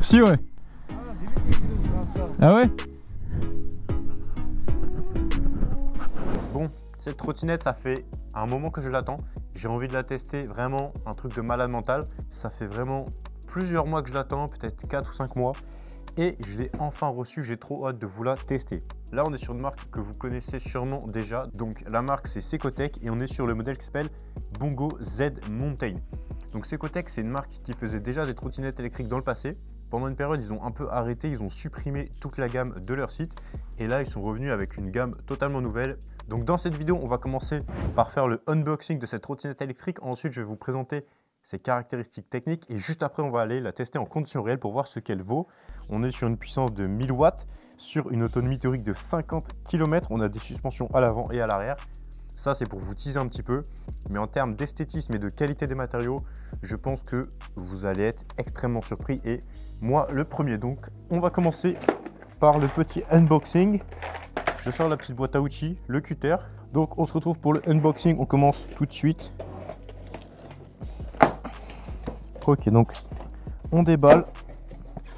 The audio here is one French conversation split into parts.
Si ouais. Ah ouais. Bon, cette trottinette, ça fait un moment que je l'attends. J'ai envie de la tester, vraiment un truc de malade mental. Ça fait vraiment plusieurs mois que je l'attends, peut-être 4 ou 5 mois. Et je l'ai enfin reçu, j'ai trop hâte de vous la tester. Là, on est sur une marque que vous connaissez sûrement déjà. Donc la marque, c'est Secotech et on est sur le modèle qui s'appelle Bongo Z Mountain. Donc Secotech, c'est une marque qui faisait déjà des trottinettes électriques dans le passé. Pendant une période, ils ont un peu arrêté, ils ont supprimé toute la gamme de leur site. Et là, ils sont revenus avec une gamme totalement nouvelle. Donc dans cette vidéo, on va commencer par faire le unboxing de cette trottinette électrique. Ensuite, je vais vous présenter ses caractéristiques techniques. Et juste après, on va aller la tester en conditions réelles pour voir ce qu'elle vaut. On est sur une puissance de 1000 watts, sur une autonomie théorique de 50 km. On a des suspensions à l'avant et à l'arrière. Ça, c'est pour vous teaser un petit peu. Mais en termes d'esthétisme et de qualité des matériaux, je pense que vous allez être extrêmement surpris. Et moi, le premier. Donc, on va commencer par le petit unboxing. Je sors la petite boîte à outils, le cutter. Donc, on se retrouve pour le unboxing. On commence tout de suite. Ok, donc, on déballe.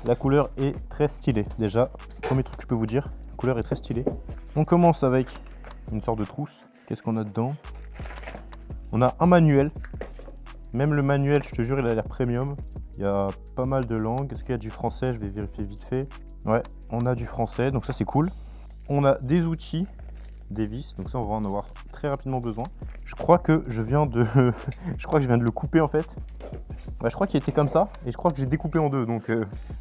La couleur est très stylée. Déjà, premier truc que je peux vous dire, la couleur est très stylée. On commence avec une sorte de trousse. Qu'est-ce qu'on a dedans? On a un manuel. Même le manuel, je te jure, il a l'air premium. Il y a pas mal de langues. Est-ce qu'il y a du français? Je vais vérifier vite fait. Ouais, on a du français, donc ça c'est cool. On a des outils, des vis, donc ça on va en avoir très rapidement besoin. Je crois que je viens de le couper en fait. Ouais, je crois qu'il était comme ça et je crois que j'ai découpé en deux, donc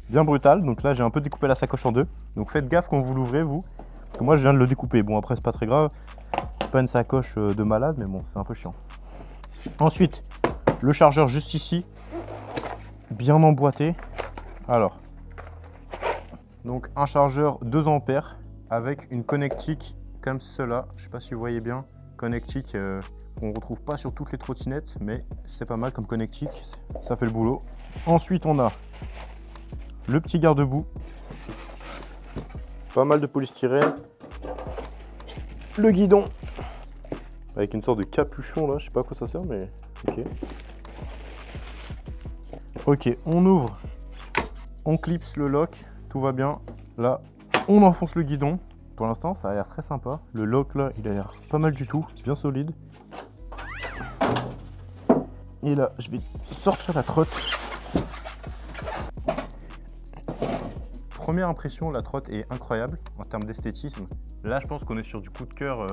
bien brutal. Donc là j'ai un peu découpé la sacoche en deux. Donc faites gaffe quand vous l'ouvrez vous, parce que moi je viens de le découper. Bon après c'est pas très grave, c'est pas une sacoche de malade, mais bon c'est un peu chiant. Ensuite le chargeur juste ici, bien emboîté. Alors, donc un chargeur 2 ampères avec une connectique comme cela. Je sais pas si vous voyez bien, connectique qu'on ne retrouve pas sur toutes les trottinettes, mais c'est pas mal comme connectique, ça fait le boulot. Ensuite on a le petit garde-boue, pas mal de polystyrène, le guidon avec une sorte de capuchon là, je sais pas à quoi ça sert, mais ok. Ok, on ouvre, on clipse le lock, tout va bien. Là, on enfonce le guidon. Pour l'instant, ça a l'air très sympa. Le lock là, il a l'air pas mal du tout, bien solide. Et là, je vais sortir la trotte. Première impression, la trotte est incroyable en termes d'esthétisme. Là, je pense qu'on est sur du coup de cœur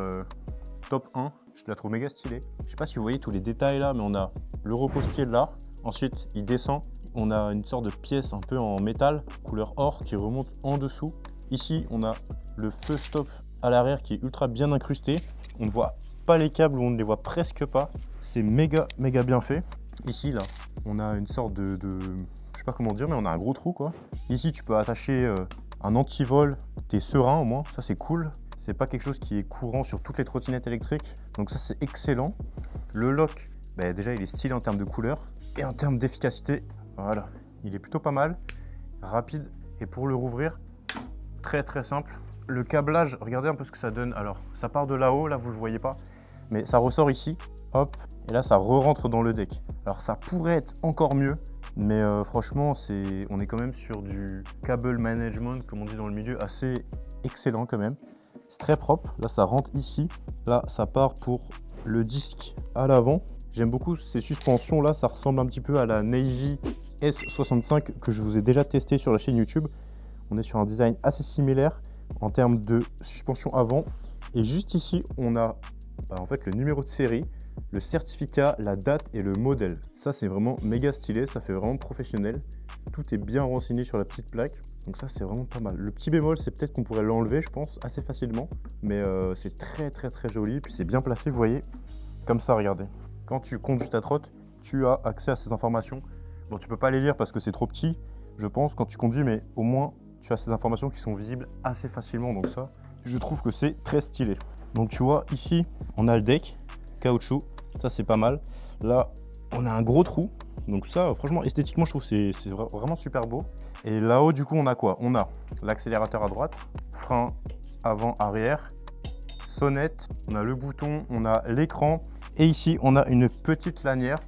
top 1. Je la trouve méga stylée. Je sais pas si vous voyez tous les détails là, mais on a le repose-pied là. Ensuite, il descend. On a une sorte de pièce un peu en métal, couleur or, qui remonte en dessous. Ici, on a le feu stop à l'arrière qui est ultra bien incrusté. On ne voit pas les câbles, on ne les voit presque pas. C'est méga bien fait. Ici, là, on a une sorte de je sais pas comment dire, mais on a un gros trou, quoi. Ici, tu peux attacher un anti-vol. T'es serein, au moins. Ça, c'est cool. C'est pas quelque chose qui est courant sur toutes les trottinettes électriques. Donc ça, c'est excellent. Le lock, bah, déjà, il est stylé en termes de couleur. Et en termes d'efficacité, voilà, il est plutôt pas mal. Rapide. Et pour le rouvrir, très simple. Le câblage, regardez un peu ce que ça donne. Alors, ça part de là-haut, là, vous le voyez pas. Mais ça ressort ici, hop, et là, ça re-rentre dans le deck. Alors, ça pourrait être encore mieux, mais franchement, on est quand même sur du cable management, comme on dit dans le milieu, assez excellent quand même. C'est très propre. Là, ça rentre ici. Là, ça part pour le disque à l'avant. J'aime beaucoup ces suspensions là, ça ressemble un petit peu à la Navy S65 que je vous ai déjà testé sur la chaîne YouTube. On est sur un design assez similaire en termes de suspension avant. Et juste ici, on a en fait le numéro de série, le certificat, la date et le modèle. Ça, c'est vraiment méga stylé, ça fait vraiment professionnel. Tout est bien renseigné sur la petite plaque. Donc ça, c'est vraiment pas mal. Le petit bémol, c'est peut-être qu'on pourrait l'enlever, je pense, assez facilement. Mais c'est très joli. Puis c'est bien placé, vous voyez, comme ça, regardez. Quand tu conduis ta trotte, tu as accès à ces informations. Bon, tu peux pas les lire parce que c'est trop petit, je pense, quand tu conduis, mais au moins, tu as ces informations qui sont visibles assez facilement. Donc ça, je trouve que c'est très stylé. Donc tu vois, ici, on a le deck, caoutchouc, ça c'est pas mal. Là, on a un gros trou. Donc ça, franchement, esthétiquement, je trouve que c'est vraiment super beau. Et là-haut, du coup, on a quoi? On a l'accélérateur à droite, frein avant, arrière, sonnette, on a le bouton, on a l'écran. Et ici, on a une petite lanière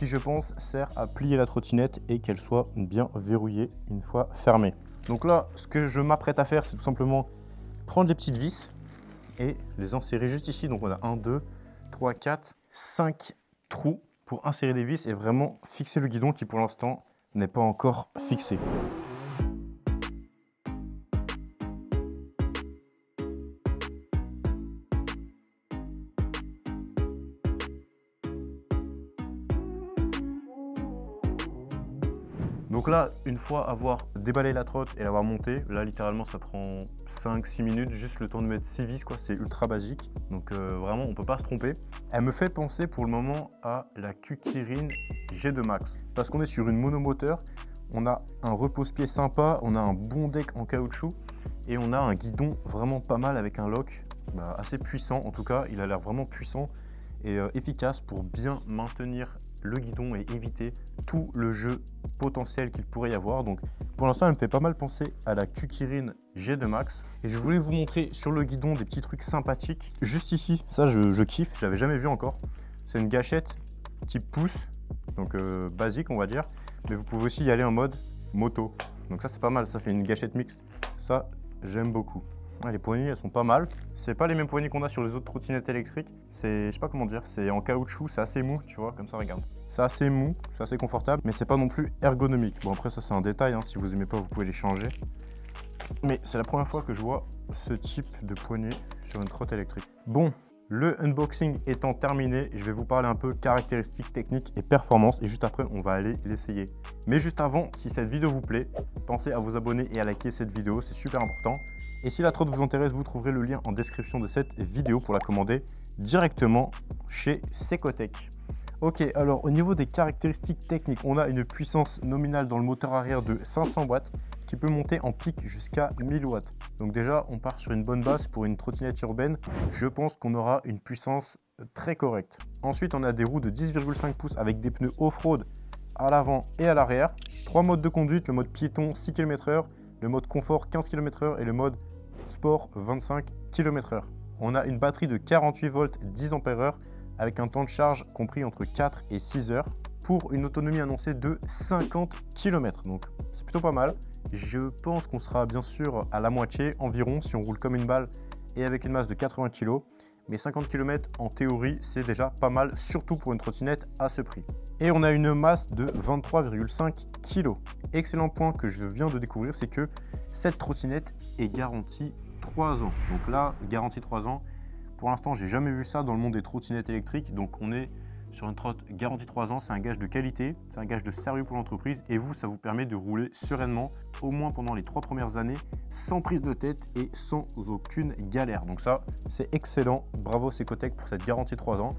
qui, je pense, sert à plier la trottinette et qu'elle soit bien verrouillée une fois fermée. Donc là, ce que je m'apprête à faire, c'est tout simplement prendre les petites vis et les insérer juste ici. Donc on a 1, 2, 3, 4, 5 trous pour insérer les vis et vraiment fixer le guidon qui pour l'instant n'est pas encore fixé. Donc là, une fois avoir déballé la trotte et l'avoir montée, là littéralement ça prend 5-6 minutes, juste le temps de mettre 6 vis, quoi, c'est ultra basique. Donc vraiment on peut pas se tromper. Elle me fait penser pour le moment à la Kukirin G2 Max. Parce qu'on est sur une monomoteur, on a un repose-pied sympa, on a un bon deck en caoutchouc et on a un guidon vraiment pas mal avec un lock assez puissant. En tout cas, il a l'air vraiment puissant et efficace pour bien maintenir le guidon et éviter tout le jeu potentiel qu'il pourrait y avoir. Donc pour l'instant elle me fait pas mal penser à la Kukirin G2 Max et je voulais vous montrer sur le guidon des petits trucs sympathiques. Juste ici, ça je kiffe, j'avais jamais vu encore. C'est une gâchette type pouce, donc basique on va dire, mais vous pouvez aussi y aller en mode moto. Donc ça c'est pas mal, ça fait une gâchette mixte, ça j'aime beaucoup. Les poignées elles sont pas mal, c'est pas les mêmes poignées qu'on a sur les autres trottinettes électriques, c'est, je sais pas comment dire, c'est en caoutchouc, c'est assez mou, tu vois, comme ça regarde. C'est assez mou, c'est assez confortable, mais c'est pas non plus ergonomique. Bon après ça c'est un détail, hein. Si vous aimez pas vous pouvez les changer. Mais c'est la première fois que je vois ce type de poignée sur une trotte électrique. Bon, le unboxing étant terminé, je vais vous parler un peu caractéristiques techniques et performances et juste après on va aller l'essayer. Mais juste avant, si cette vidéo vous plaît, pensez à vous abonner et à liker cette vidéo, c'est super important. Et si la trotte vous intéresse, vous trouverez le lien en description de cette vidéo pour la commander directement chez Secotech. Ok, alors au niveau des caractéristiques techniques, on a une puissance nominale dans le moteur arrière de 500 watts qui peut monter en pic jusqu'à 1000 watts. Donc déjà, on part sur une bonne base pour une trottinette urbaine. Je pense qu'on aura une puissance très correcte. Ensuite, on a des roues de 10,5 pouces avec des pneus off-road à l'avant et à l'arrière. 3 modes de conduite, le mode piéton 6 km/h, le mode confort 15 km/h et le mode sport 25 km/h. On a une batterie de 48 volts 10 ampères-heure avec un temps de charge compris entre 4 et 6 heures pour une autonomie annoncée de 50 km. Donc c'est plutôt pas mal. Je pense qu'on sera bien sûr à la moitié environ si on roule comme une balle et avec une masse de 80 kg. Mais 50 km en théorie c'est déjà pas mal, surtout pour une trottinette à ce prix. Et on a une masse de 23,5 kg. Excellent point que je viens de découvrir, c'est que cette trottinette est garantie 3 ans. Donc là, garantie 3 ans. Pour l'instant, j'ai jamais vu ça dans le monde des trottinettes électriques. Donc on est sur une trotte garantie 3 ans. C'est un gage de qualité, c'est un gage de sérieux pour l'entreprise. Et vous, ça vous permet de rouler sereinement, au moins pendant les 3 premières années, sans prise de tête et sans aucune galère. Donc ça, c'est excellent. Bravo Secotech pour cette garantie 3 ans.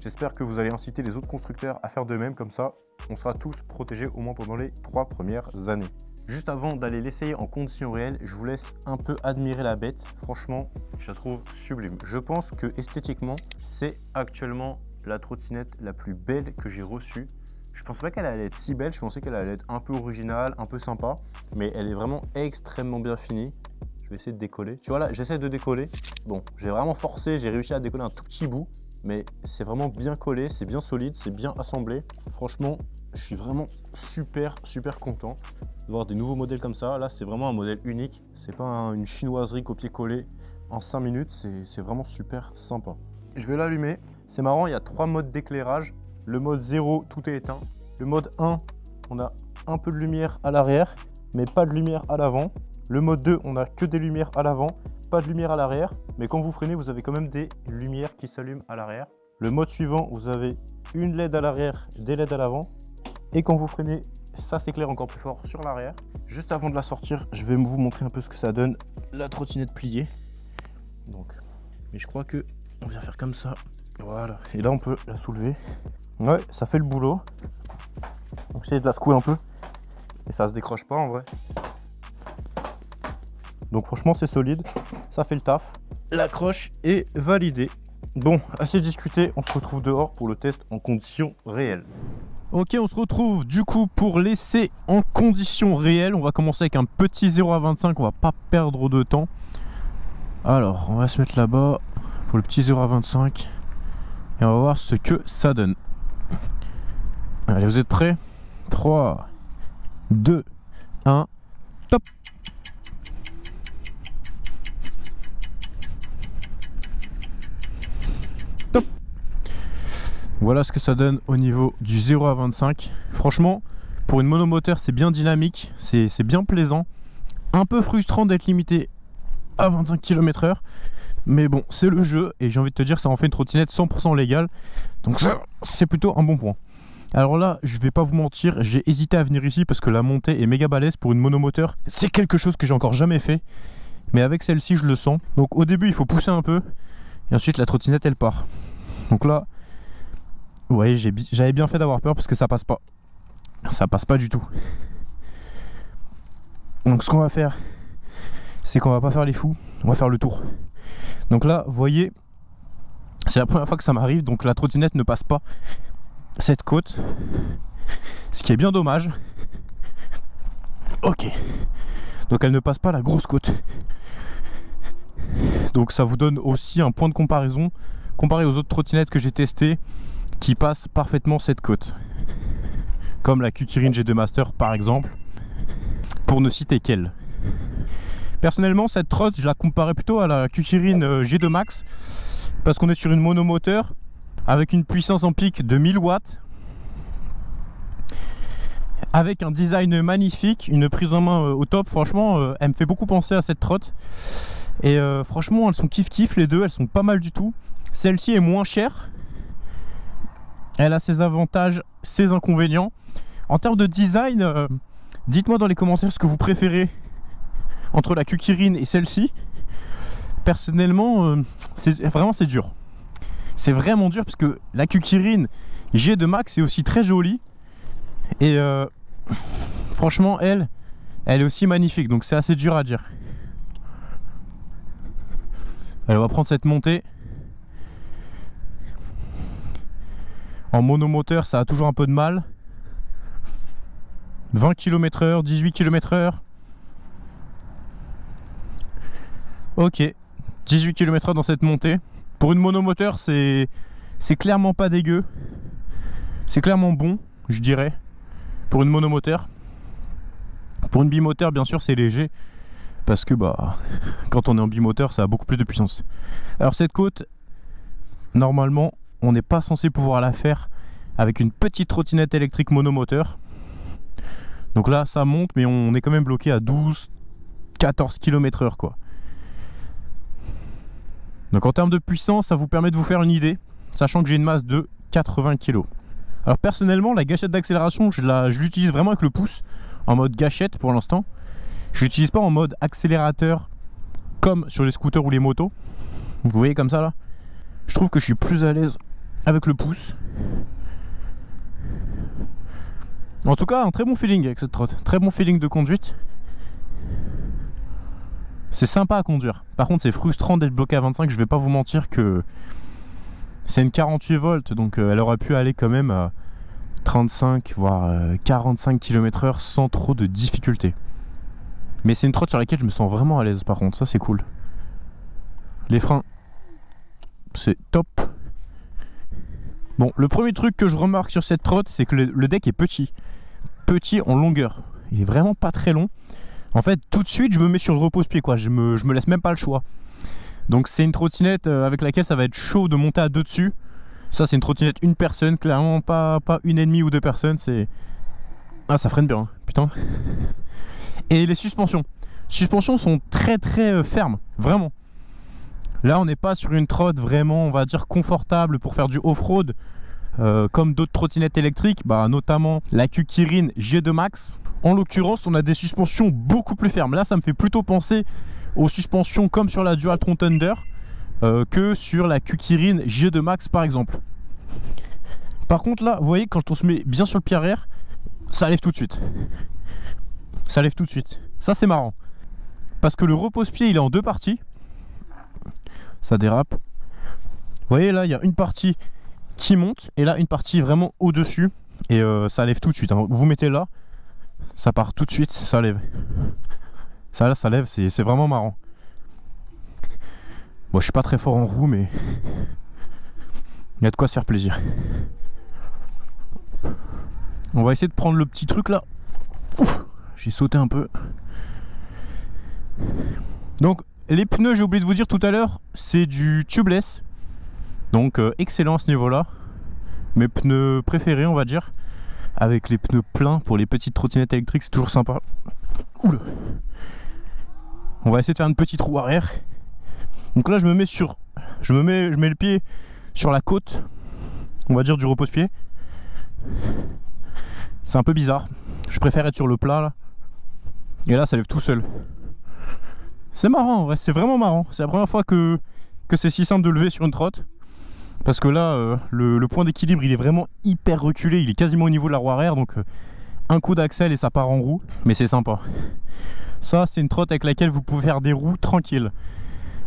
J'espère que vous allez inciter les autres constructeurs à faire de même. Comme ça, on sera tous protégés au moins pendant les 3 premières années. Juste avant d'aller l'essayer en conditions réelles, je vous laisse un peu admirer la bête. Franchement, je la trouve sublime. Je pense que esthétiquement, c'est actuellement la trottinette la plus belle que j'ai reçue. Je pensais pas qu'elle allait être si belle, je pensais qu'elle allait être un peu originale, un peu sympa. Mais elle est vraiment extrêmement bien finie. Je vais essayer de décoller. Tu vois là, j'essaie de décoller. Bon, j'ai vraiment forcé, j'ai réussi à décoller un tout petit bout. Mais c'est vraiment bien collé, c'est bien solide, c'est bien assemblé. Franchement, je suis vraiment super content de voir des nouveaux modèles comme ça. Là, c'est vraiment un modèle unique. C'est pas une chinoiserie copier-coller en 5 minutes. C'est vraiment super sympa. Je vais l'allumer. C'est marrant, il y a 3 modes d'éclairage. Le mode 0, tout est éteint. Le mode 1, on a un peu de lumière à l'arrière, mais pas de lumière à l'avant. Le mode 2, on a que des lumières à l'avant, pas de lumière à l'arrière. Mais quand vous freinez, vous avez quand même des lumières qui s'allument à l'arrière. Le mode suivant, vous avez une LED à l'arrière, des LED à l'avant. Et quand vous freinez, ça s'éclaire encore plus fort sur l'arrière. Juste avant de la sortir, je vais vous montrer un peu ce que ça donne, la trottinette pliée. Donc, mais je crois que on vient faire comme ça. Voilà. Et là, on peut la soulever. Ouais, ça fait le boulot. Donc, j'essaie de la secouer un peu. Et ça se décroche pas en vrai. Donc, franchement, c'est solide. Ça fait le taf. L'accroche est validée. Bon, assez discuté. On se retrouve dehors pour le test en conditions réelles. Ok, on se retrouve du coup pour l'essai en conditions réelles. On va commencer avec un petit 0 à 25, on va pas perdre de temps. Alors, on va se mettre là-bas pour le petit 0 à 25 et on va voir ce que ça donne. Allez, vous êtes prêts? 3, 2, 1, top! Top! Voilà ce que ça donne au niveau du 0 à 25. Franchement, pour une monomoteur, c'est bien dynamique, c'est bien plaisant. Un peu frustrant d'être limité à 25 km/h. Mais bon, c'est le jeu et j'ai envie de te dire, ça en fait une trottinette 100% légale. Donc ça, c'est plutôt un bon point. Alors là, je vais pas vous mentir, j'ai hésité à venir ici parce que la montée est méga balèze pour une monomoteur. C'est quelque chose que j'ai encore jamais fait. Mais avec celle-ci, je le sens. Donc au début, il faut pousser un peu. Et ensuite, la trottinette, elle part. Donc là, vous voyez, j'avais bien fait d'avoir peur parce que ça passe pas. Ça passe pas du tout. Donc ce qu'on va faire, c'est qu'on va pas faire les fous. On va faire le tour. Donc là, vous voyez, c'est la première fois que ça m'arrive. Donc la trottinette ne passe pas cette côte, ce qui est bien dommage. Ok, donc elle ne passe pas la grosse côte, donc ça vous donne aussi un point de comparaison comparé aux autres trottinettes que j'ai testées qui passent parfaitement cette côte, comme la Kukirin G2 Master par exemple, pour ne citer qu'elle. Personnellement, cette trotte, je la comparais plutôt à la Kukirin G2 Max parce qu'on est sur une monomoteur avec une puissance en pic de 1000 watts, avec un design magnifique, une prise en main au top. Franchement, elle me fait beaucoup penser à cette trotte. Et franchement, elles sont kiff les deux, elles sont pas mal du tout. Celle-ci est moins chère. Elle a ses avantages, ses inconvénients. En termes de design, dites-moi dans les commentaires ce que vous préférez entre la Kukirin et celle-ci. Personnellement, c'est dur. C'est vraiment dur parce que la Kukirin G2 Max est aussi très jolie. Et franchement, elle est aussi magnifique. Donc c'est assez dur à dire. Allez, on va prendre cette montée. En monomoteur, ça a toujours un peu de mal. 20 km/h, 18 km/h. Ok, 18 km/h dans cette montée. Pour une monomoteur, c'est clairement pas dégueu. C'est clairement bon, je dirais, pour une monomoteur. Pour une bimoteur, bien sûr, c'est léger. Parce que bah, quand on est en bimoteur, ça a beaucoup plus de puissance. Alors cette côte, normalement, on n'est pas censé pouvoir la faire avec une petite trottinette électrique monomoteur. Donc là, ça monte, mais on est quand même bloqué à 12-14 km/h quoi. Donc en termes de puissance, ça vous permet de vous faire une idée, sachant que j'ai une masse de 80 kg. Alors personnellement, la gâchette d'accélération, je l'utilise vraiment avec le pouce, en mode gâchette pour l'instant. Je l'utilise pas en mode accélérateur, comme sur les scooters ou les motos. Vous voyez comme ça là. Je trouve que je suis plus à l'aise avec le pouce. En tout cas, un très bon feeling avec cette trotte. Très bon feeling de conduite. C'est sympa à conduire. Par contre, c'est frustrant d'être bloqué à 25. Je vais pas vous mentir que c'est une 48 volts, donc elle aurait pu aller quand même à 35 voire 45 km/h sans trop de difficultés. Mais c'est une trotte sur laquelle je me sens vraiment à l'aise. Par contre, ça c'est cool. Les freins, c'est top. Bon, le premier truc que je remarque sur cette trotte, c'est que le deck est petit. Petit en longueur. Il est vraiment pas très long. En fait, tout de suite, je me mets sur le repose-pied, quoi. Je me laisse même pas le choix. Donc, c'est une trottinette avec laquelle ça va être chaud de monter à deux dessus. Ça, c'est une trottinette une personne, clairement pas une et demie ou deux personnes. C'est ah, ça freine bien, hein. Putain. Et les suspensions. Les suspensions sont très fermes, vraiment. Là, on n'est pas sur une trotte vraiment, on va dire, confortable pour faire du off-road, comme d'autres trottinettes électriques, bah, notamment la Kukirin G2 Max. En l'occurrence, on a des suspensions beaucoup plus fermes. Là, ça me fait plutôt penser aux suspensions comme sur la Dualtron Thunder que sur la Kukirin G2 Max par exemple. Par contre là, vous voyez, quand on se met bien sur le pied arrière, ça lève tout de suite. Ça lève tout de suite. Ça c'est marrant. Parce que le repose-pied il est en deux parties. Ça dérape. Vous voyez là, il y a une partie qui monte et là une partie vraiment au-dessus. Et ça lève tout de suite, hein. Vous mettez là, ça part tout de suite, ça lève. Ça là, ça lève, c'est vraiment marrant. Bon, je suis pas très fort en roue, mais il y a de quoi se faire plaisir. On va essayer de prendre le petit truc là. J'ai sauté un peu. Donc les pneus, j'ai oublié de vous dire tout à l'heure, c'est du tubeless. Donc excellent à ce niveau là. Mes pneus préférés on va dire. Avec les pneus pleins pour les petites trottinettes électriques, c'est toujours sympa. Oula. On va essayer de faire une petite roue arrière. Donc là je mets le pied sur la côte, on va dire du repose-pied. C'est un peu bizarre. Je préfère être sur le plat là. Et là ça lève tout seul. C'est marrant en vrai, c'est vraiment marrant. C'est la première fois que c'est si simple de lever sur une trotte. Parce que là, le point d'équilibre il est vraiment hyper reculé. Il est quasiment au niveau de la roue arrière. Donc un coup d'axel et ça part en roue. Mais c'est sympa. Ça c'est une trotte avec laquelle vous pouvez faire des roues tranquilles.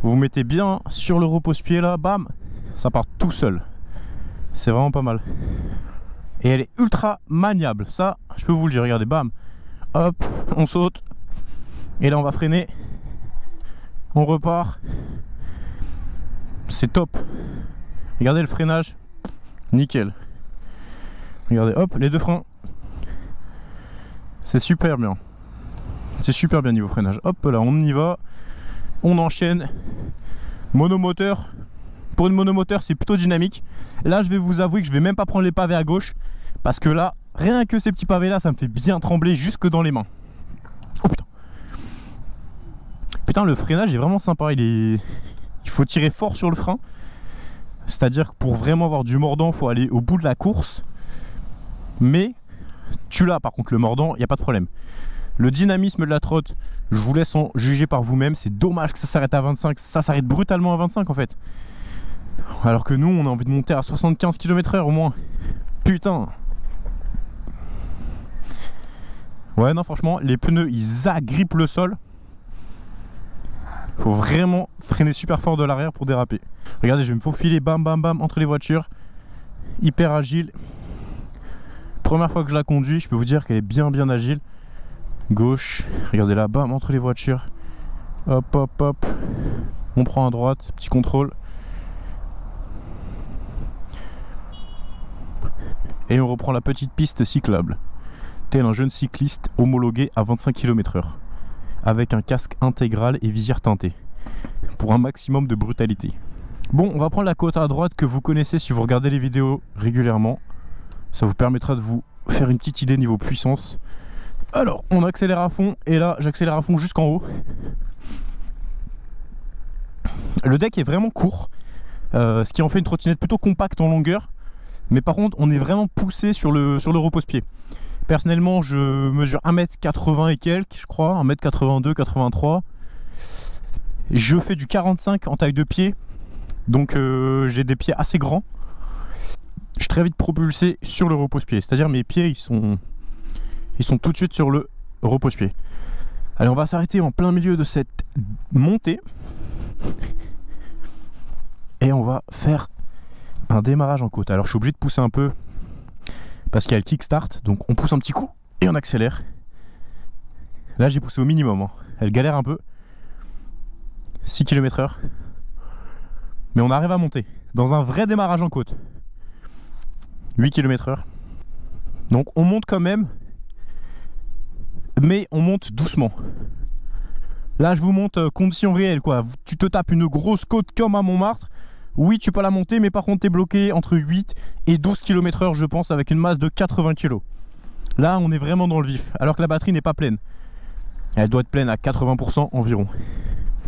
Vous vous mettez bien sur le repose-pied là, bam, ça part tout seul. C'est vraiment pas mal. Et elle est ultra maniable. Ça, je peux vous le dire. Regardez, bam, hop, on saute. Et là on va freiner. On repart. C'est top. Regardez le freinage. Nickel. Regardez, hop, les deux freins. C'est super bien. C'est super bien niveau freinage. Hop là, on y va. On enchaîne. Monomoteur. Pour une monomoteur, c'est plutôt dynamique. Là, je vais vous avouer que je vais même pas prendre les pavés à gauche. Parce que là, rien que ces petits pavés là, ça me fait bien trembler jusque dans les mains. Oh putain. Putain, le freinage est vraiment sympa. Il faut tirer fort sur le frein. C'est-à-dire que pour vraiment avoir du mordant, il faut aller au bout de la course. Mais tu l'as par contre, le mordant, il n'y a pas de problème. Le dynamisme de la trotte, je vous laisse en juger par vous-même. C'est dommage que ça s'arrête à 25. Ça s'arrête brutalement à 25 en fait. Alors que nous, on a envie de monter à 75 km/h au moins. Putain. Ouais, non, franchement, les pneus, ils agrippent le sol. Faut vraiment freiner super fort de l'arrière pour déraper. Regardez, je vais me faufiler bam bam bam entre les voitures. Hyper agile. Première fois que je la conduis, je peux vous dire qu'elle est bien agile. Gauche, regardez là, bam, entre les voitures. Hop hop hop. On prend à droite, petit contrôle. Et on reprend la petite piste cyclable. Tel un jeune cycliste homologué à 25 km/h. Avec un casque intégral et visière teintée, pour un maximum de brutalité. Bon, on va prendre la côte à droite que vous connaissez si vous regardez les vidéos régulièrement. Ça vous permettra de vous faire une petite idée niveau puissance. Alors, on accélère à fond, et là, j'accélère à fond jusqu'en haut. Le deck est vraiment court, ce qui en fait une trottinette plutôt compacte en longueur. Mais par contre, on est vraiment poussé sur le repose-pied. Personnellement, je mesure 1m80 et quelques, je crois, 1m82, 83. Je fais du 45 en taille de pied, donc j'ai des pieds assez grands. Je suis très vite propulsé sur le repose-pied, c'est-à-dire mes pieds, ils sont tout de suite sur le repose-pied. Allez, on va s'arrêter en plein milieu de cette montée. Et on va faire un démarrage en côte. Alors, je suis obligé de pousser un peu. Parce qu'il y a le kickstart, donc on pousse un petit coup et on accélère. Là j'ai poussé au minimum, hein. Elle galère un peu. 6 km/h. Mais on arrive à monter dans un vrai démarrage en côte. 8 km/h. Donc on monte quand même, mais on monte doucement. Là je vous montre conditions réelles quoi. Tu te tapes une grosse côte comme à Montmartre. Oui, tu peux la monter, mais par contre, tu es bloqué entre 8 et 12 km/h, je pense, avec une masse de 80 kg. Là, on est vraiment dans le vif, alors que la batterie n'est pas pleine. Elle doit être pleine à 80% environ.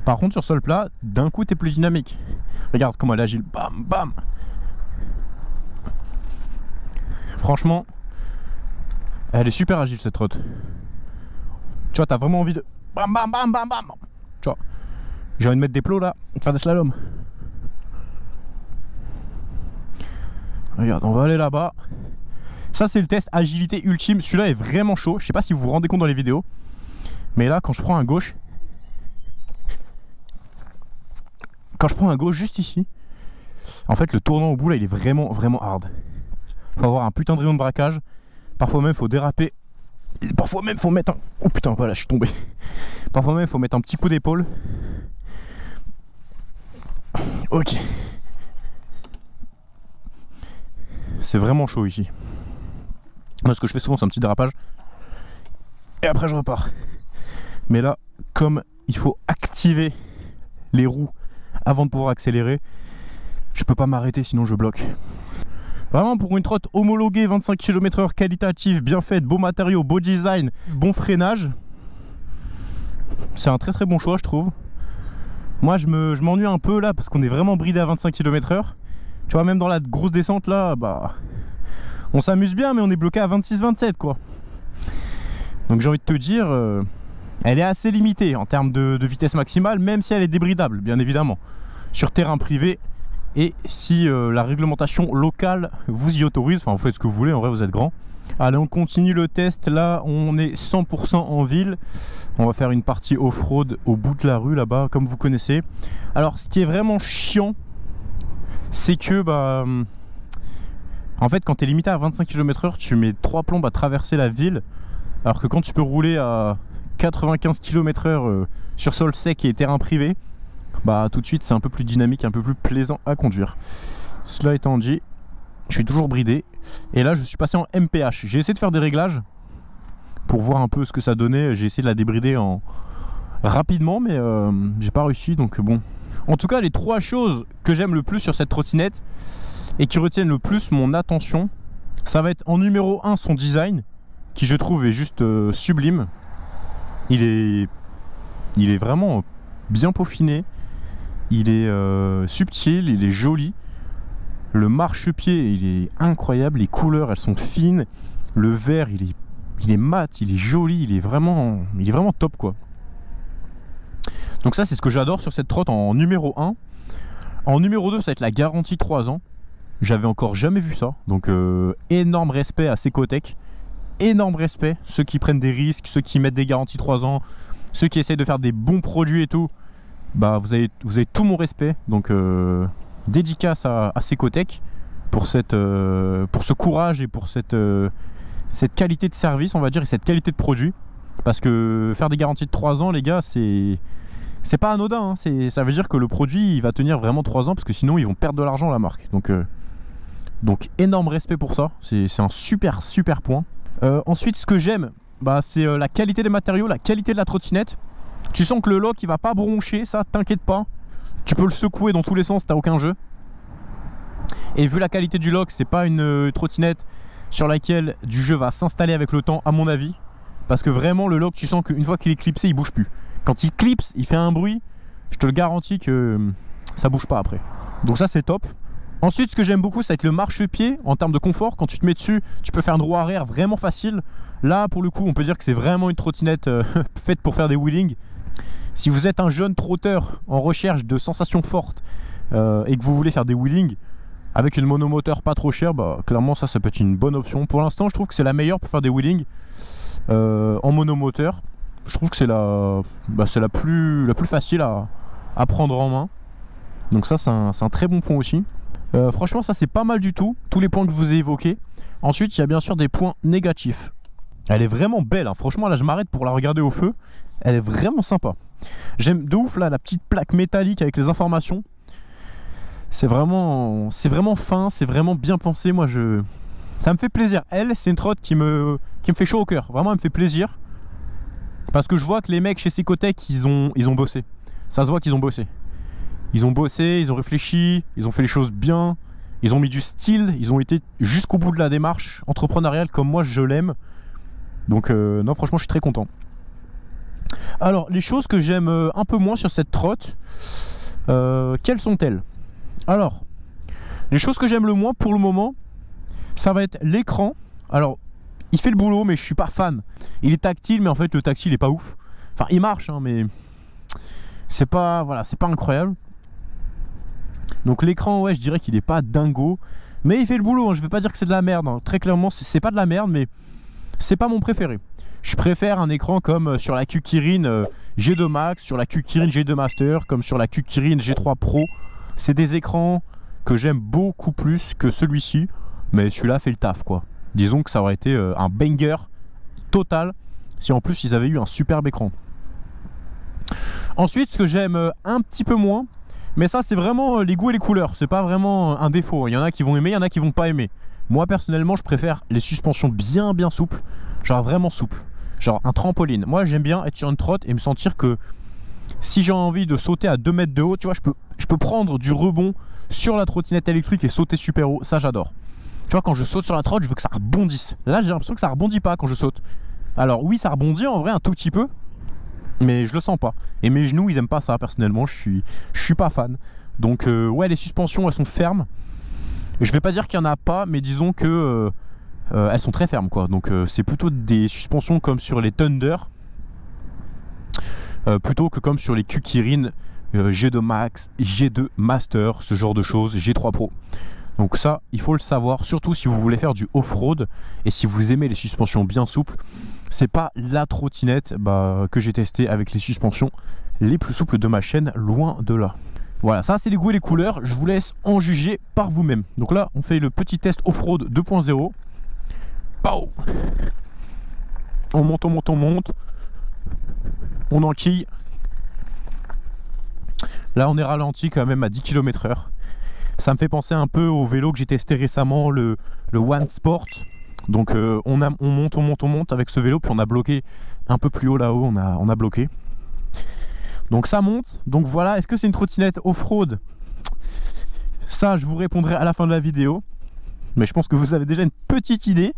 Par contre, sur sol plat, d'un coup, tu es plus dynamique. Regarde comment elle est agile. Bam, bam. Franchement, elle est super agile, cette trotte. Tu vois, tu as vraiment envie de... Bam, bam, bam, bam, bam. Tu vois, j'ai envie de mettre des plots, là, et de faire des slaloms. Regarde, on va aller là-bas. Ça c'est le test agilité ultime. Celui-là est vraiment chaud. Je sais pas si vous vous rendez compte dans les vidéos. Mais là quand je prends à gauche, juste ici, en fait le tournant au bout là il est vraiment hard. Faut avoir un putain de rayon de braquage. Parfois même faut déraper. Et parfois même faut mettre un... Oh putain voilà je suis tombé. Parfois même faut mettre un petit coup d'épaule. Ok. C'est vraiment chaud ici. Moi, ce que je fais souvent, c'est un petit dérapage. Et après, je repars. Mais là, comme il faut activer les roues avant de pouvoir accélérer, je peux pas m'arrêter, sinon je bloque. Vraiment, pour une trotte homologuée 25 km/h, qualitative, bien faite, beau matériau, beau design, bon freinage, c'est un très très bon choix, je trouve. Moi, je m'ennuie un peu là parce qu'on est vraiment bridé à 25 km/h. Tu vois, même dans la grosse descente là, bah, on s'amuse bien, mais on est bloqué à 26-27 quoi. Donc j'ai envie de te dire, elle est assez limitée en termes de vitesse maximale, même si elle est débridable, bien évidemment, sur terrain privé. Et si la réglementation locale vous y autorise, enfin vous faites ce que vous voulez, en vrai vous êtes grand. Allez, on continue le test. Là on est 100% en ville. On va faire une partie off-road au bout de la rue là-bas, comme vous connaissez. Alors ce qui est vraiment chiant, c'est que bah, en fait quand tu es limité à 25 km/h, tu mets 3 plombes à traverser la ville. Alors que quand tu peux rouler à 95 km/h sur sol sec et terrain privé, bah tout de suite c'est un peu plus dynamique, un peu plus plaisant à conduire. Cela étant dit, je suis toujours bridé. Et là je suis passé en MPH. J'ai essayé de faire des réglages pour voir un peu ce que ça donnait. J'ai essayé de la débrider rapidement, mais j'ai pas réussi, donc bon. En tout cas, les 3 choses que j'aime le plus sur cette trottinette et qui retiennent le plus mon attention, ça va être en numéro 1 son design, qui je trouve est juste sublime. Il est vraiment bien peaufiné. Il est subtil, il est joli. Le marchepied, il est incroyable. Les couleurs, elles sont fines. Le vert, il est mat, il est joli, il est vraiment top quoi. Donc ça, c'est ce que j'adore sur cette trotte en numéro 1. En numéro 2, ça va être la garantie 3 ans. J'avais encore jamais vu ça. Donc énorme respect à Secotech. Énorme respect. Ceux qui prennent des risques, ceux qui mettent des garanties 3 ans, ceux qui essayent de faire des bons produits et tout, bah vous avez tout mon respect. Donc dédicace à Secotech pour ce courage et pour cette qualité de service, on va dire, et cette qualité de produit. Parce que faire des garanties de 3 ans, les gars, c'est pas anodin, hein. Ça veut dire que le produit il va tenir vraiment 3 ans, parce que sinon ils vont perdre de l'argent, la marque. Donc énorme respect pour ça. C'est un super point. Ensuite, ce que j'aime, bah, c'est la qualité des matériaux, la qualité de la trottinette. Tu sens que le lock il va pas broncher, ça t'inquiète pas. Tu peux le secouer dans tous les sens, t'as aucun jeu. Et vu la qualité du lock, c'est pas une trottinette sur laquelle du jeu va s'installer avec le temps, à mon avis. Parce que vraiment le lock, tu sens qu'une fois qu'il est clipsé, il bouge plus. Quand il clipse, il fait un bruit, je te le garantis que ça bouge pas après. Donc ça, c'est top. Ensuite, ce que j'aime beaucoup, c'est avec le marchepied en termes de confort. Quand tu te mets dessus, tu peux faire une roue arrière vraiment facile. Là, pour le coup, on peut dire que c'est vraiment une trottinette faite pour faire des wheelings. Si vous êtes un jeune trotteur en recherche de sensations fortes et que vous voulez faire des wheelings avec une monomoteur pas trop chère, bah, clairement ça peut être une bonne option. Pour l'instant, je trouve que c'est la meilleure pour faire des wheelings en monomoteur. Je trouve que c'est la plus facile à prendre en main. Donc ça, c'est un très bon point aussi. Franchement, ça c'est pas mal du tout, tous les points que je vous ai évoqués. Ensuite, il y a bien sûr des points négatifs. Elle est vraiment belle, hein. Franchement, là je m'arrête pour la regarder au feu. Elle est vraiment sympa. J'aime de ouf là la petite plaque métallique avec les informations. C'est vraiment fin, c'est vraiment bien pensé. Moi, ça me fait plaisir. Elle, c'est une trotte qui me fait chaud au cœur. Vraiment, elle me fait plaisir. Parce que je vois que les mecs chez Secotech, ils ont bossé. Ça se voit qu'ils ont bossé. Ils ont bossé, ils ont réfléchi, ils ont fait les choses bien. Ils ont mis du style, ils ont été jusqu'au bout de la démarche entrepreneuriale comme moi je l'aime. Donc non, franchement, je suis très content. Alors, les choses que j'aime un peu moins sur cette trotte, quelles sont-elles? Alors, les choses que j'aime le moins pour le moment, ça va être l'écran. Alors, il fait le boulot, mais je suis pas fan. Il est tactile, mais en fait, le tactile est pas ouf. Enfin, il marche, hein, mais c'est pas incroyable. Donc l'écran, ouais, je dirais qu'il est pas dingo, mais il fait le boulot, hein. Je vais pas dire que c'est de la merde, hein. Très clairement, c'est pas de la merde, mais c'est pas mon préféré. Je préfère un écran comme sur la Q-Kirin G2 Max, sur la Q-Kirin G2 Master, comme sur la Q-Kirin G3 Pro. C'est des écrans que j'aime beaucoup plus que celui-ci, mais celui-là fait le taf, quoi. Disons que ça aurait été un banger total si en plus ils avaient eu un superbe écran. Ensuite, ce que j'aime un petit peu moins, mais ça c'est vraiment les goûts et les couleurs, c'est pas vraiment un défaut. Il y en a qui vont aimer, il y en a qui vont pas aimer. Moi personnellement je préfère les suspensions bien souples, genre vraiment souples, genre un trampoline. Moi j'aime bien être sur une trotte et me sentir que si j'ai envie de sauter à 2 mètres de haut, tu vois, je peux prendre du rebond sur la trottinette électrique et sauter super haut, ça j'adore. Tu vois, quand je saute sur la trotte, je veux que ça rebondisse. Là j'ai l'impression que ça rebondit pas quand je saute. Alors oui, ça rebondit en vrai un tout petit peu, mais je le sens pas. Et mes genoux ils aiment pas ça personnellement, je suis pas fan. Donc ouais, les suspensions elles sont fermes. Je vais pas dire qu'il y en a pas, mais disons que elles sont très fermes quoi. Donc c'est plutôt des suspensions comme sur les Thunder, plutôt que comme sur les Kukirin G2 Max, G2 Master, ce genre de choses, G3 Pro. Donc ça, il faut le savoir, surtout si vous voulez faire du off-road et si vous aimez les suspensions bien souples. C'est pas la trottinette que j'ai testé avec les suspensions les plus souples de ma chaîne, loin de là. Voilà, ça c'est les goûts et les couleurs, je vous laisse en juger par vous-même. Donc là, on fait le petit test off-road 2.0. Pow! On monte, on monte, on monte. On enquille. Là, on est ralenti quand même à 10 km/h. Ça me fait penser un peu au vélo que j'ai testé récemment, le One Sport. Donc on monte avec ce vélo, puis on a bloqué un peu plus haut là-haut, on a bloqué. Donc ça monte, donc voilà, est-ce que c'est une trottinette off-road? Ça je vous répondrai à la fin de la vidéo, mais je pense que vous avez déjà une petite idée.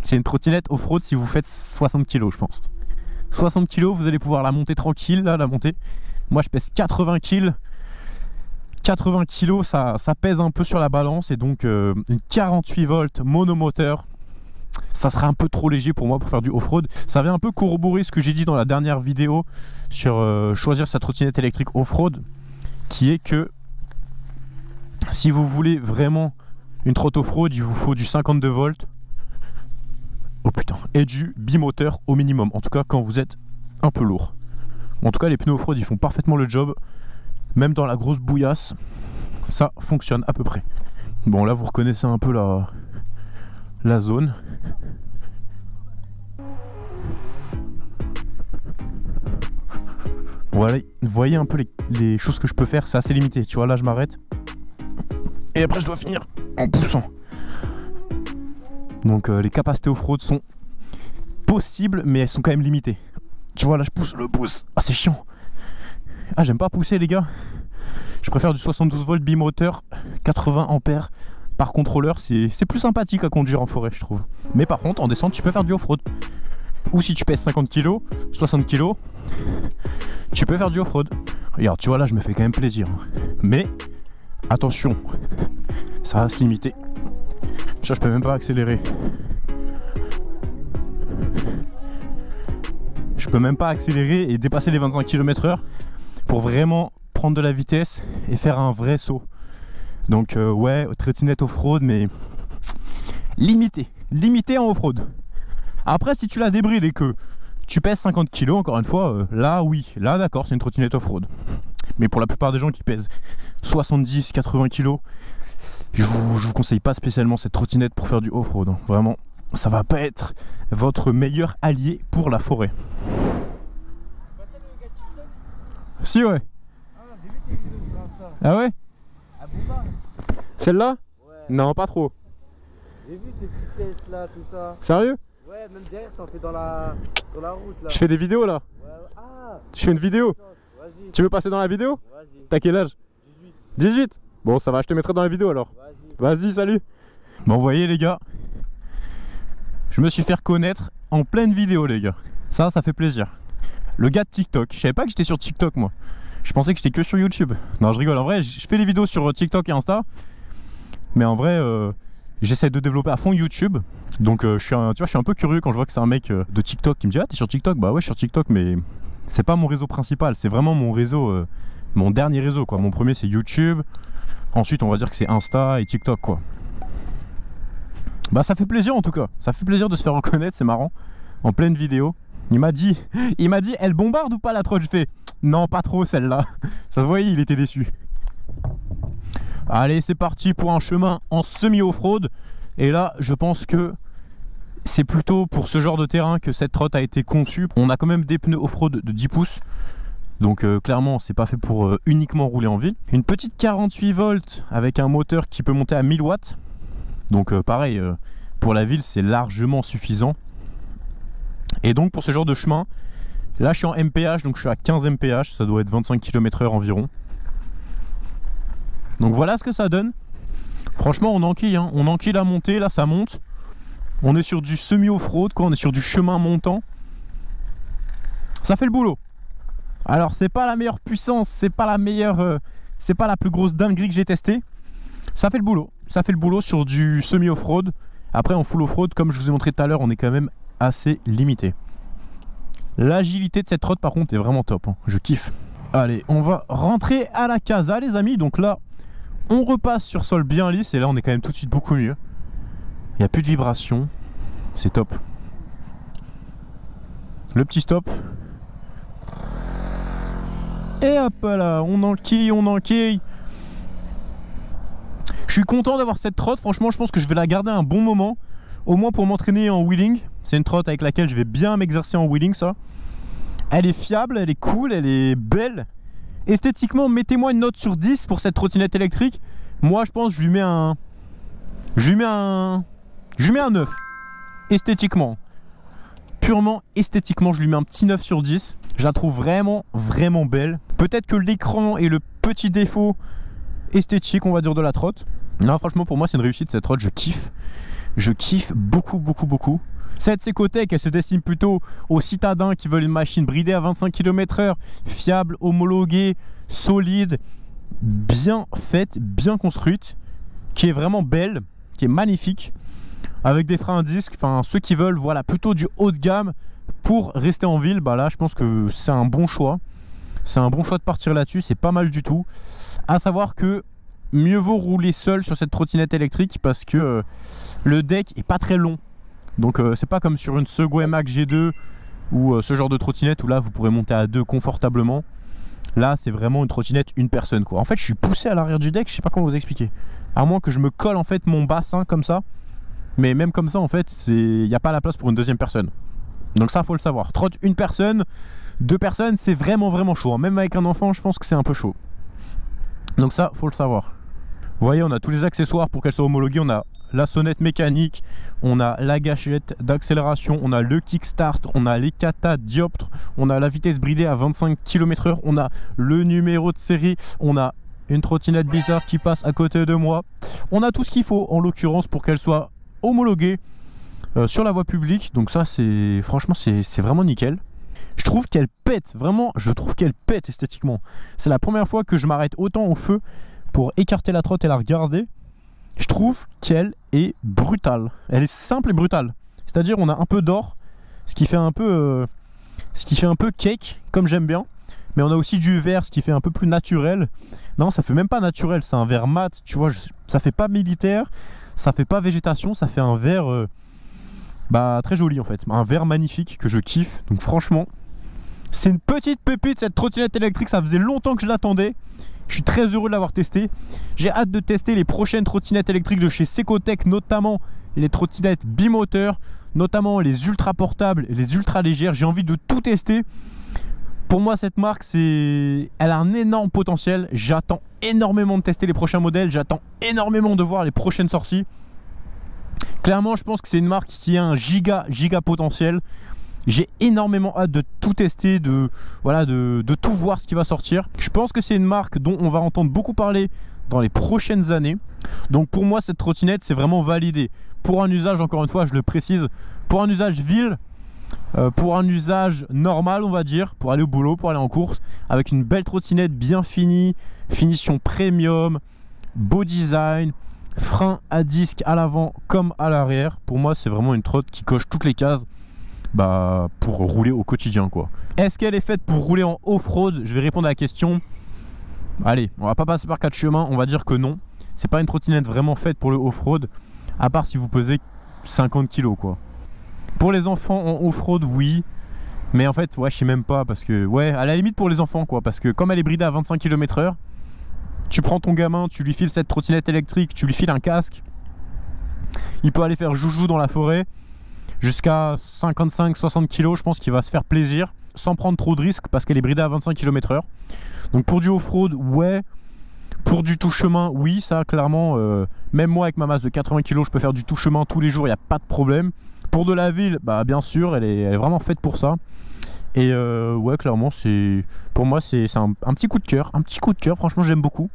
C'est une trottinette off-road si vous faites 60 kg je pense. 60 kg, vous allez pouvoir la monter tranquille, là, la monter. Moi je pèse 80 kg. 80 kg, ça pèse un peu sur la balance, et donc une 48 volts monomoteur, ça serait un peu trop léger pour moi pour faire du off-road. Ça vient un peu corroborer ce que j'ai dit dans la dernière vidéo sur choisir sa trottinette électrique off-road, qui est que si vous voulez vraiment une trotte off-road, il vous faut du 52 volts. Oh putain, et du bimoteur au minimum, en tout cas quand vous êtes un peu lourd. En tout cas les pneus off-road ils font parfaitement le job. Même dans la grosse bouillasse, ça fonctionne à peu près. Bon là vous reconnaissez un peu la zone. Voilà, vous voyez un peu les choses que je peux faire, c'est assez limité. Tu vois, là je m'arrête. Et après je dois finir en poussant. Donc les capacités off-road sont possibles, mais elles sont quand même limitées. Tu vois, là je pousse le pouce. Ah c'est chiant. Ah j'aime pas pousser les gars. Je préfère du 72 volts bimoteur, 80 ampères par contrôleur. C'est plus sympathique à conduire en forêt je trouve. Mais par contre en descente tu peux faire du off-road. Ou si tu pèses 50 kg, 60 kg, tu peux faire du off-road. Regarde, tu vois là je me fais quand même plaisir. Mais attention, ça va se limiter. Je peux même pas accélérer. Je peux même pas accélérer et dépasser les 25 km/h pour vraiment prendre de la vitesse et faire un vrai saut. Donc ouais, trottinette off-road, mais limité en off-road. Après si tu la débrides et que tu pèses 50 kg, encore une fois, là oui, là d'accord, c'est une trottinette off-road. Mais pour la plupart des gens qui pèsent 70-80 kg, je vous conseille pas spécialement cette trottinette pour faire du off-road. Vraiment, ça va pas être votre meilleur allié pour la forêt. Si ouais. Ah ouais? Celle-là? Ouais. Non, pas trop. J'ai vu tes petites siestes là, tout ça. Sérieux? Ouais, même derrière, t'en fais sur la route là. Je fais des vidéos là. Ouais, ouais. Ah, Je fais une vidéo. vas-y. Tu veux passer dans la vidéo? Vas-y. T'as quel âge? 18. 18? Bon, ça va, je te mettrai dans la vidéo alors. Vas-y. Vas-y, salut. Bon, vous voyez les gars, je me suis fait reconnaître en pleine vidéo les gars. Ça fait plaisir. Le gars de TikTok, je savais pas que j'étais sur TikTok moi. Je pensais que j'étais que sur YouTube. Non, je rigole. En vrai, je fais les vidéos sur TikTok et Insta. Mais en vrai, j'essaie de développer à fond YouTube. Donc tu vois, je suis un peu curieux quand je vois que c'est un mec de TikTok qui me dit: ah, t'es sur TikTok? Bah ouais, je suis sur TikTok, mais c'est pas mon réseau principal. C'est vraiment mon réseau, mon dernier réseau quoi. Mon premier c'est YouTube. Ensuite on va dire que c'est Insta et TikTok quoi. Bah ça fait plaisir en tout cas. Ça fait plaisir de se faire reconnaître, c'est marrant. En pleine vidéo. Il m'a dit, elle bombarde ou pas la trotte? Je fais, non pas trop celle-là. Ça se voyait, il était déçu. Allez, c'est parti pour un chemin en semi-off-road. Et là, je pense que c'est plutôt pour ce genre de terrain que cette trotte a été conçue. On a quand même des pneus off-road de 10 pouces. Donc clairement, c'est pas fait pour uniquement rouler en ville. Une petite 48 volts avec un moteur qui peut monter à 1000 watts. Donc pareil, pour la ville c'est largement suffisant. Et donc pour ce genre de chemin, là je suis en MPH, donc je suis à 15 MPH, ça doit être 25 km/h environ. Donc voilà ce que ça donne. Franchement on enquille, hein. On enquille la montée, là ça monte. On est sur du semi-off-road, quoi, on est sur du chemin montant. Ça fait le boulot. Alors c'est pas la meilleure puissance, c'est pas la meilleure, c'est pas la plus grosse dinguerie que j'ai testée. Ça fait le boulot. Ça fait le boulot sur du semi-off-road. Après en full off-road, comme je vous ai montré tout à l'heure, on est quand même assez limité. L'agilité de cette route par contre est vraiment top, hein. Je kiffe. Allez, on va rentrer à la casa les amis. Donc là, on repasse sur sol bien lisse et là on est quand même tout de suite beaucoup mieux. Il n'y a plus de vibration. C'est top. Le petit stop. Et hop là, on enquille, on enquille. Je suis content d'avoir cette trotte. Franchement, je pense que je vais la garder un bon moment. Au moins pour m'entraîner en wheeling. C'est une trotte avec laquelle je vais bien m'exercer en wheeling, ça. Elle est fiable, elle est cool, elle est belle. Esthétiquement, mettez-moi une note sur 10 pour cette trottinette électrique. Moi, je pense que je lui mets un 9. Esthétiquement. Purement esthétiquement, je lui mets un petit 9 sur 10. Je la trouve vraiment, vraiment belle. Peut-être que l'écran est le petit défaut esthétique, on va dire, de la trotte. Non, franchement, pour moi, c'est une réussite cette trotte. Je kiffe. Je kiffe beaucoup, beaucoup, beaucoup. Cette Secotec, elle se destine plutôt aux citadins qui veulent une machine bridée à 25 km/h, fiable, homologuée, solide, bien faite, bien construite, qui est vraiment belle, qui est magnifique, avec des freins à disque. Enfin, ceux qui veulent, voilà, plutôt du haut de gamme pour rester en ville, bah là, je pense que c'est un bon choix. C'est un bon choix de partir là-dessus, c'est pas mal du tout. À savoir que mieux vaut rouler seul sur cette trottinette électrique parce que le deck est pas très long. Donc c'est pas comme sur une Segway Max G2 ou ce genre de trottinette où là vous pourrez monter à deux confortablement. Là c'est vraiment une trottinette une personne quoi. En fait je suis poussé à l'arrière du deck, je sais pas comment vous expliquer. À moins que je me colle en fait mon bassin comme ça. Mais même comme ça en fait il n'y a pas la place pour une deuxième personne. Donc ça faut le savoir. Trotte une personne, deux personnes c'est vraiment vraiment chaud. Même avec un enfant je pense que c'est un peu chaud. Donc ça faut le savoir. Vous voyez on a tous les accessoires pour qu'elle soit homologuée. On a la sonnette mécanique, on a la gâchette d'accélération, on a le kickstart, on a les kata dioptres, on a la vitesse bridée à 25 km/h, on a le numéro de série, on a une trottinette bizarre qui passe à côté de moi. On a tout ce qu'il faut en l'occurrence pour qu'elle soit homologuée sur la voie publique. Donc ça c'est franchement c'est vraiment nickel. Je trouve qu'elle pète, vraiment je trouve qu'elle pète esthétiquement. C'est la première fois que je m'arrête autant au feu pour écarter la trotte et la regarder. Je trouve qu'elle est brutale. Elle est simple et brutale. C'est-à-dire on a un peu d'or, ce qui fait un peu cake, comme j'aime bien. Mais on a aussi du vert, ce qui fait un peu plus naturel. Non, ça fait même pas naturel, c'est un vert mat, tu vois. Ça fait pas militaire, ça fait pas végétation, ça fait un vert très joli en fait. Un vert magnifique que je kiffe. Donc franchement, c'est une petite pépite cette trottinette électrique. Ça faisait longtemps que je l'attendais. Je suis très heureux de l'avoir testé. J'ai hâte de tester les prochaines trottinettes électriques de chez Secotec, notamment les trottinettes bimoteurs, notamment les ultra portables, les ultra légères. J'ai envie de tout tester. Pour moi, cette marque, elle a un énorme potentiel. J'attends énormément de tester les prochains modèles. J'attends énormément de voir les prochaines sorties. Clairement, je pense que c'est une marque qui a un giga potentiel. J'ai énormément hâte de tout tester, de tout voir ce qui va sortir. Je pense que c'est une marque dont on va entendre beaucoup parler dans les prochaines années. Donc pour moi cette trottinette c'est vraiment validé. Pour un usage, encore une fois je le précise, pour un usage ville, pour un usage normal on va dire, pour aller au boulot, pour aller en course, avec une belle trottinette bien finie, finition premium, beau design, frein à disque à l'avant comme à l'arrière. Pour moi c'est vraiment une trotte qui coche toutes les cases. Pour rouler au quotidien quoi. Est-ce qu'elle est faite pour rouler en off-road? Je vais répondre à la question. Allez, on va pas passer par 4 chemins, on va dire que non. C'est pas une trottinette vraiment faite pour le off-road, à part si vous pesez 50 kg quoi. Pour les enfants en off-road oui, mais en fait ouais je sais même pas, parce que ouais à la limite pour les enfants quoi, parce que comme elle est bridée à 25 km/h, tu prends ton gamin, tu lui files cette trottinette électrique, tu lui files un casque, il peut aller faire joujou dans la forêt. Jusqu'à 55-60 kg, je pense qu'il va se faire plaisir sans prendre trop de risques parce qu'elle est bridée à 25 km/h. Donc pour du off-road, ouais. Pour du tout chemin, oui, ça clairement, même moi avec ma masse de 80 kg, je peux faire du tout chemin tous les jours, il n'y a pas de problème. Pour de la ville, bah bien sûr, elle est vraiment faite pour ça. Et ouais, clairement, pour moi, c'est un petit coup de cœur. Un petit coup de cœur, franchement, j'aime beaucoup.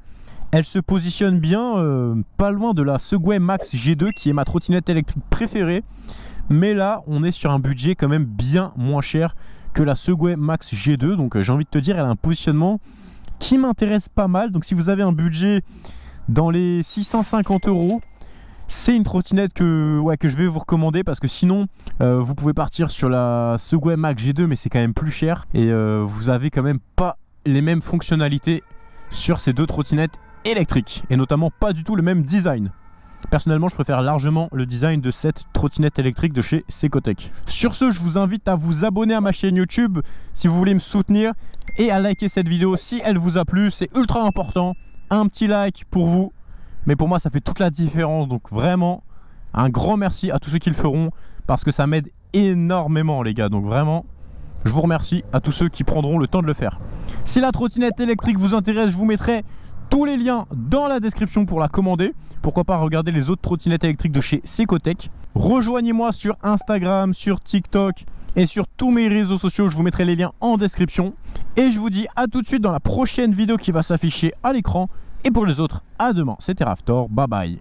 Elle se positionne bien, pas loin de la Segway Max G2, qui est ma trottinette électrique préférée. Mais là, on est sur un budget quand même bien moins cher que la Segway Max G2. Donc j'ai envie de te dire, elle a un positionnement qui m'intéresse pas mal. Donc si vous avez un budget dans les 650 €, c'est une trottinette que je vais vous recommander, parce que sinon vous pouvez partir sur la Segway Max G2, mais c'est quand même plus cher et vous avez quand même pas les mêmes fonctionnalités sur ces deux trottinettes électriques, et notamment pas du tout le même design. Personnellement, je préfère largement le design de cette trottinette électrique de chez Secotec. Sur ce, je vous invite à vous abonner à ma chaîne YouTube si vous voulez me soutenir, et à liker cette vidéo si elle vous a plu. C'est ultra important. Un petit like pour vous, mais pour moi ça fait toute la différence. Donc vraiment, un grand merci à tous ceux qui le feront, parce que ça m'aide énormément les gars. Donc vraiment, je vous remercie à tous ceux qui prendront le temps de le faire. Si la trottinette électrique vous intéresse, je vous mettrai tous les liens dans la description pour la commander. Pourquoi pas regarder les autres trottinettes électriques de chez Secotec. Rejoignez-moi sur Instagram, sur TikTok et sur tous mes réseaux sociaux. Je vous mettrai les liens en description. Et je vous dis à tout de suite dans la prochaine vidéo qui va s'afficher à l'écran. Et pour les autres, à demain. C'était Raftor, bye bye.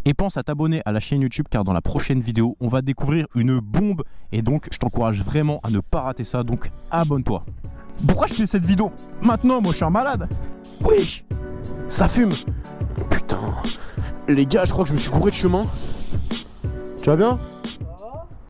Et pense à t'abonner à la chaîne YouTube, car dans la prochaine vidéo, on va découvrir une bombe. Et donc, je t'encourage vraiment à ne pas rater ça. Donc, abonne-toi. Pourquoi je fais cette vidéo maintenant? Moi, je suis un malade. Wesh, ça fume. Putain. Les gars, je crois que je me suis couré de chemin. Tu vas bien?